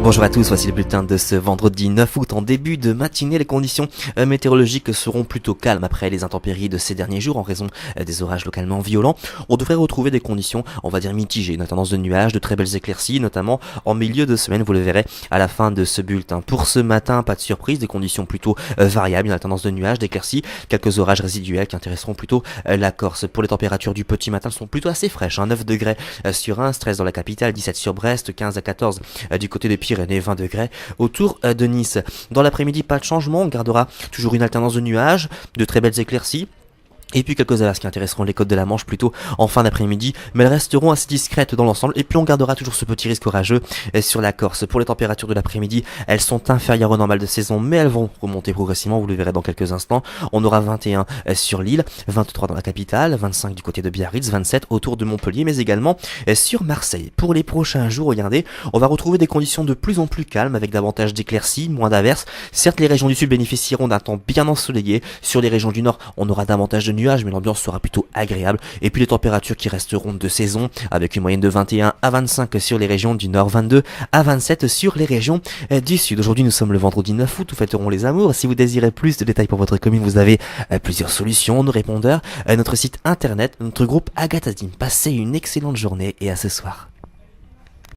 Bonjour à tous, voici le bulletin de ce vendredi 9 août. En début de matinée, les conditions météorologiques seront plutôt calmes après les intempéries de ces derniers jours en raison des orages localement violents. On devrait retrouver des conditions, on va dire mitigées, une tendance de nuages, de très belles éclaircies, notamment en milieu de semaine, vous le verrez à la fin de ce bulletin. Pour ce matin, pas de surprise, des conditions plutôt variables, une tendance de nuages, d'éclaircies, quelques orages résiduels qui intéresseront plutôt la Corse. Pour les températures du petit matin, elles sont plutôt assez fraîches, 9 degrés sur Reims, 13 dans la capitale, 17 sur Brest, 15 à 14 du côté de Pyrénées, 20 degrés autour de Nice. Dans l'après-midi, pas de changement, on gardera toujours une alternance de nuages, de très belles éclaircies. Et puis quelques averses qui intéresseront les côtes de la Manche plutôt en fin d'après-midi, mais elles resteront assez discrètes dans l'ensemble. Et puis on gardera toujours ce petit risque orageux sur la Corse. Pour les températures de l'après-midi, elles sont inférieures au normal de saison, mais elles vont remonter progressivement, vous le verrez dans quelques instants. On aura 21 sur l'île, 23 dans la capitale, 25 du côté de Biarritz, 27 autour de Montpellier, mais également sur Marseille. Pour les prochains jours, regardez, on va retrouver des conditions de plus en plus calmes avec davantage d'éclaircies, moins d'averses. Certes, les régions du sud bénéficieront d'un temps bien ensoleillé. Sur les régions du nord, on aura davantage de nuages, mais l'ambiance sera plutôt agréable. Et puis les températures qui resteront de saison, avec une moyenne de 21 à 25 sur les régions du nord, 22 à 27 sur les régions du sud. Aujourd'hui, nous sommes le vendredi 9 août, nous fêterons les amours. Si vous désirez plus de détails pour votre commune, vous avez plusieurs solutions, nos répondeurs, notre site internet, notre groupe Agatha Team. Passez une excellente journée et à ce soir.